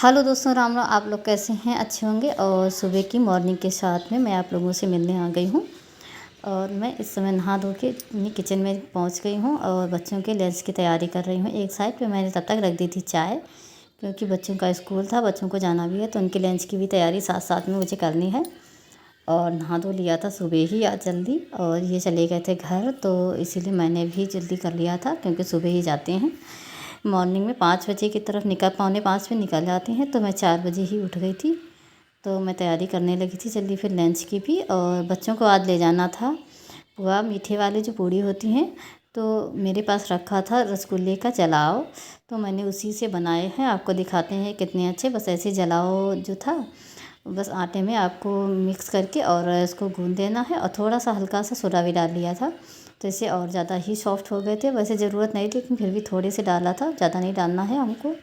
Hello दोस्तों, राम राम। आप लोग कैसे हैं? अच्छे होंगे। और सुबह की मॉर्निंग के साथ में मैं आप लोगों से मिलने आ गई हूँ। और मैं इस समय नहा धो के अपनी किचन में पहुँच गई हूँ और बच्चों के लंच की तैयारी कर रही हूँ। एक साइड पे मैंने तब तक रख दी थी चाय, क्योंकि बच्चों का स्कूल था, बच्चों को जाना भी है, तो उनके लंच की भी तैयारी साथ साथ में मुझे करनी है। और नहा धो लिया था सुबह ही आज जल्दी, और ये चले गए थे घर, तो इसीलिए मैंने भी जल्दी कर लिया था, क्योंकि सुबह ही जाते हैं। मॉर्निंग में 5 बजे की तरफ निकल, पौने 5 में निकल जाते हैं, तो मैं 4 बजे ही उठ गई थी। तो मैं तैयारी करने लगी थी जल्दी, फिर लंच की भी। और बच्चों को आज ले जाना था पुआ, मीठे वाले जो पूड़ी होती हैं, तो मेरे पास रखा था रसगुल्ले का जलाओ, तो मैंने उसी से बनाए हैं। आपको दिखाते हैं कितने अच्छे। बस ऐसे जलाओ जो था, बस आटे में आपको मिक्स करके और इसको गूँध देना है, और थोड़ा सा हल्का सा सोडा भी डाल लिया था, तो इससे और ज़्यादा ही सॉफ्ट हो गए थे। वैसे ज़रूरत नहीं थी, लेकिन फिर भी थोड़े से डाला था, ज़्यादा नहीं डालना है हमको।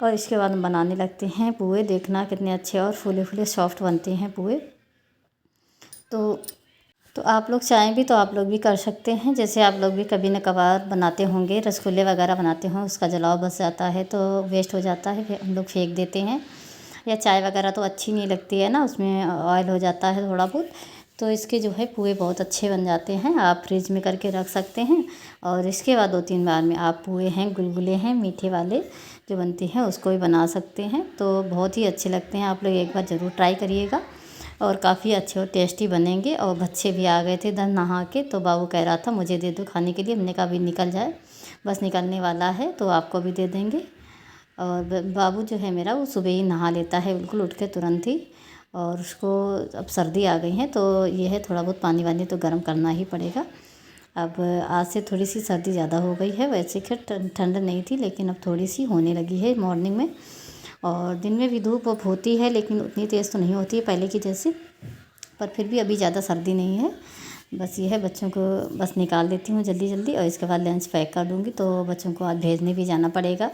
और इसके बाद हम बनाने लगते हैं पुए। देखना कितने अच्छे और फूले फूले सॉफ्ट बनते हैं पुए। तो आप लोग चाहें भी तो आप लोग भी कर सकते हैं। जैसे आप लोग भी कभी न कभार बनाते होंगे, रसगुल्ले वगैरह बनाते हों, उसका जलाव बच जाता है तो वेस्ट हो जाता है, फिर हम लोग फेंक देते हैं। या चाय वगैरह तो अच्छी नहीं लगती है ना, उसमें ऑयल हो जाता है थोड़ा बहुत। तो इसके जो है पुए बहुत अच्छे बन जाते हैं, आप फ्रिज में करके रख सकते हैं। और इसके बाद 2-3 बार में आप पुए हैं, गुलगुले हैं, मीठे वाले जो बनते हैं, उसको भी बना सकते हैं। तो बहुत ही अच्छे लगते हैं, आप लोग एक बार ज़रूर ट्राई करिएगा। और काफ़ी अच्छे और टेस्टी बनेंगे। और बच्चे भी आ गए थे इधर नहा के, तो बाबू कह रहा था मुझे दे दो खाने के लिए। हमने कहा अभी निकल जाए, बस निकलने वाला है तो आपको भी दे देंगे। और बाबू जो है मेरा, वो सुबह ही नहा लेता है बिल्कुल उठ के तुरंत ही। और उसको अब सर्दी आ गई है, तो ये है थोड़ा बहुत पानी वानी तो गर्म करना ही पड़ेगा। अब आज से थोड़ी सी सर्दी ज़्यादा हो गई है। वैसे खैर ठंड नहीं थी, लेकिन अब थोड़ी सी होने लगी है मॉर्निंग में। और दिन में भी धूप वूप होती है, लेकिन उतनी तेज़ तो नहीं होती है पहले की जैसे। पर फिर भी अभी ज़्यादा सर्दी नहीं है। बस ये है, बच्चों को बस निकाल देती हूँ जल्दी जल्दी, और इसके बाद लंच पैक कर दूँगी। तो बच्चों को आज भेजने भी जाना पड़ेगा।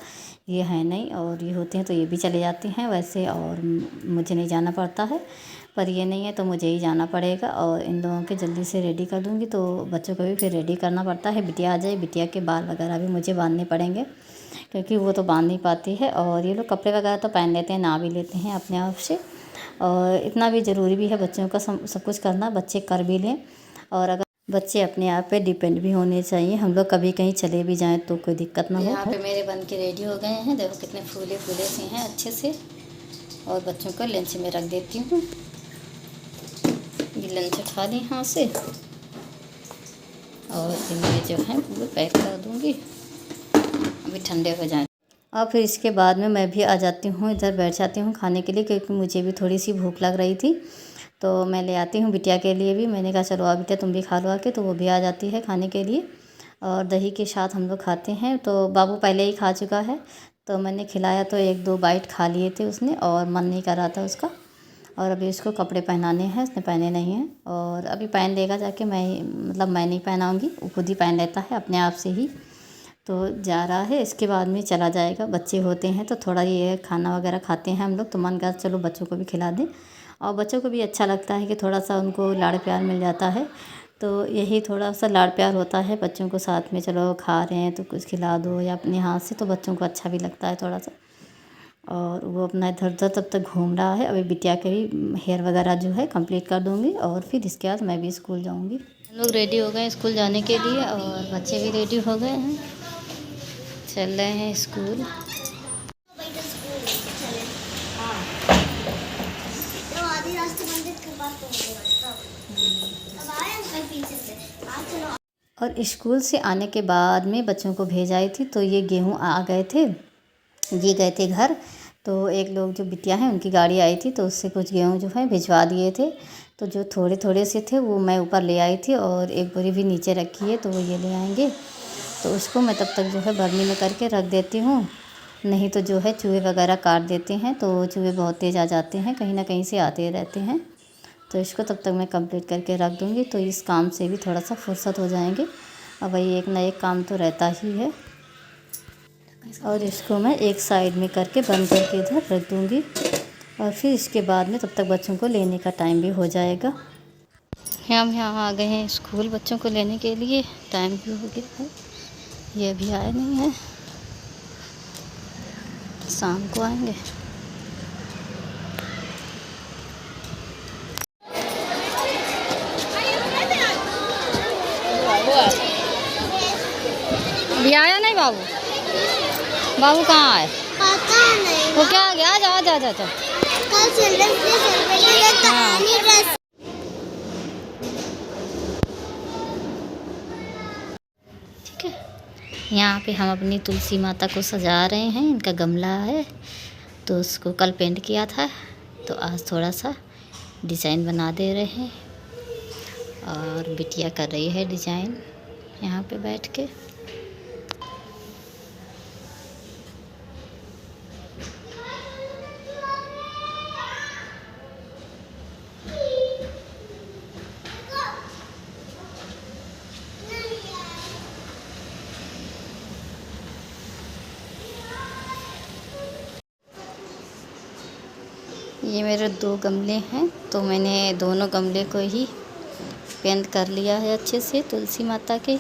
ये है नहीं, और ये होते हैं तो ये भी चले जाते हैं वैसे, और मुझे नहीं जाना पड़ता है। पर ये नहीं है तो मुझे ही जाना पड़ेगा, और इन लोगों के जल्दी से रेडी कर दूँगी। तो बच्चों को भी फिर रेडी करना पड़ता है। बिटिया आ जाए, बिटिया के बाल वगैरह भी मुझे बांधने पड़ेंगे, क्योंकि वो तो बांध नहीं पाती है। और ये लोग कपड़े वगैरह तो पहन लेते हैं, नहा भी लेते हैं अपने आप से। और इतना भी ज़रूरी भी है बच्चों का सब कुछ करना, बच्चे कर भी लें। और अगर बच्चे अपने आप पे डिपेंड भी होने चाहिए, हम लोग कभी कहीं चले भी जाएं तो कोई दिक्कत ना हो। यहाँ पे मेरे बन के रेडी हो गए हैं, देखो कितने फूले फूले से हैं अच्छे से। और बच्चों को लंच में रख देती हूँ। ये लंच उठा ली हाथ से, और इनमें जो है पूरे पैक कर दूँगी, अभी ठंडे हो जाए। और फिर इसके बाद में मैं भी आ जाती हूँ, इधर बैठ जाती हूँ खाने के लिए, क्योंकि मुझे भी थोड़ी सी भूख लग रही थी। तो मैं ले आती हूँ बिटिया के लिए भी। मैंने कहा चलो आ बिटिया तुम भी खा लो आके, तो वो भी आ जाती है खाने के लिए। और दही के साथ हम लोग खाते हैं। तो बाबू पहले ही खा चुका है, तो मैंने खिलाया तो 1-2 बाइट खा लिए थे उसने, और मन नहीं कर रहा था उसका। और अभी उसको कपड़े पहनाने हैं, उसने पहने नहीं हैं। और अभी पहन लेगा जाके, मैं नहीं पहनाऊँगी, वो खुद ही पहन लेता है अपने आप से ही। तो जा रहा है, इसके बाद में चला जाएगा। बच्चे होते हैं तो थोड़ा ये खाना वगैरह खाते हैं हम लोग, तो मन कर चलो बच्चों को भी खिला दें। और बच्चों को भी अच्छा लगता है कि थोड़ा सा उनको लाड़ प्यार मिल जाता है। तो यही थोड़ा सा लाड़ प्यार होता है बच्चों को, साथ में चलो खा रहे हैं तो कुछ खिला दो या अपने हाथ से, तो बच्चों को अच्छा भी लगता है थोड़ा सा। और वो अपना इधर उधर तब तक घूम रहा है। अभी बिटिया के भी हेयर वगैरह जो है कंप्लीट कर दूँगी, और फिर इसके बाद मैं भी स्कूल जाऊँगी। हम लोग रेडी हो गए स्कूल जाने के लिए, और बच्चे भी रेडी हो गए हैं, चल रहे हैं स्कूल। और स्कूल से आने के बाद में बच्चों को भेज आई थी, तो ये गेहूँ आ गए थे, ये गए थे घर। तो एक लोग जो बिटिया हैं उनकी गाड़ी आई थी, तो उससे कुछ गेहूँ जो है भिजवा दिए थे। तो जो थोड़े थोड़े से थे वो मैं ऊपर ले आई थी, और एक बोरी भी नीचे रखी है, तो वो ये ले आएंगे। तो उसको मैं तब तक जो है बरनी में करके रख देती हूँ। नहीं तो जो है चूहे वगैरह काट देते हैं, तो चूहे बहुत तेज़ आ जाते हैं, कहीं ना कहीं से आते रहते हैं। तो इसको तब तक मैं कंप्लीट करके रख दूँगी, तो इस काम से भी थोड़ा सा फुर्सत हो जाएंगे। और भाई एक ना एक काम तो रहता ही है। और इसको मैं एक साइड में करके बंद करके इधर रख दूँगी। और फिर इसके बाद में तब तक बच्चों को लेने का टाइम भी हो जाएगा। हम यहाँ आ गए हैं स्कूल बच्चों को लेने के लिए, टाइम भी हो गया है। ये अभी आए नहीं है, शाम को आएंगे। बाबू? बाबू कहाँ है? पता नहीं। वो क्या आ गया? जा जा जा जा। कल चिल्ड्रंस डे सेलिब्रेट कहानी ड्रेस। ठीक है, यहाँ पे हम अपनी तुलसी माता को सजा रहे हैं। इनका गमला है तो उसको कल पेंट किया था, तो आज थोड़ा सा डिज़ाइन बना दे रहे हैं। और बिटिया कर रही है डिज़ाइन यहाँ पे बैठ के। ये मेरे 2 गमले हैं, तो मैंने दोनों गमले को ही पेंट कर लिया है अच्छे से तुलसी माता के।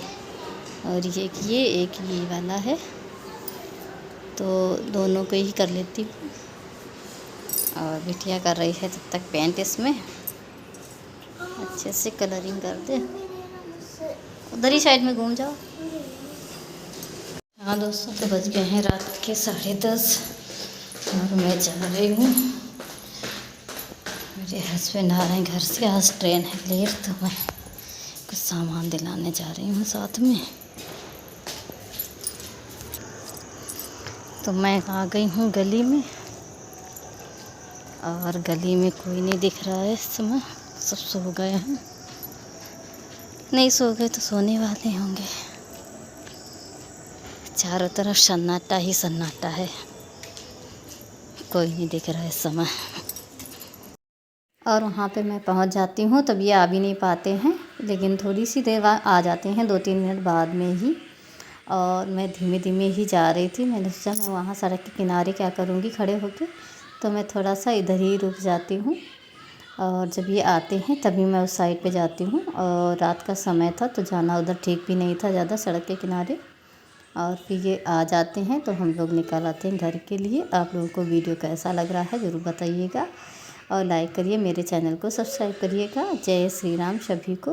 और ये एक ये वाला है, तो दोनों को ही कर लेती हूँ। और बिटिया कर रही है तब तक पेंट इसमें अच्छे से कलरिंग कर दे। उधर ही साइड में घूम जाओ। हाँ दोस्तों, तो बज गए हैं रात के 10:30 और मैं जा रही हूँ। मेरे हस्बैंड आ रहे हैं घर से, आज ट्रेन है लेट, तो मैं कुछ सामान दिलाने जा रही हूँ साथ में। तो मैं आ गई हूँ गली में, और गली में कोई नहीं दिख रहा है इस समय। सब सो गए हैं, नहीं सो गए तो सोने वाले होंगे। चारों तरफ सन्नाटा ही सन्नाटा है, कोई नहीं दिख रहा है इस समय। और वहाँ पे मैं पहुँच जाती हूँ, तब ये आ भी नहीं पाते हैं, लेकिन थोड़ी सी देर बाद आ जाते हैं, 2-3 मिनट बाद में ही। और मैं धीमे धीमे ही जा रही थी। मैंने सोचा मैं वहाँ सड़क के किनारे क्या करूँगी खड़े होके, तो मैं थोड़ा सा इधर ही रुक जाती हूँ। और जब ये आते हैं तभी मैं उस साइड पे जाती हूँ। और रात का समय था तो जाना उधर ठीक भी नहीं था ज़्यादा सड़क के किनारे। और फिर ये आ जाते हैं तो हम लोग निकल आते हैं घर के लिए। आप लोगों को वीडियो कैसा लग रहा है ज़रूर बताइएगा, और लाइक करिए, मेरे चैनल को सब्सक्राइब करिएगा। जय श्री राम सभी को।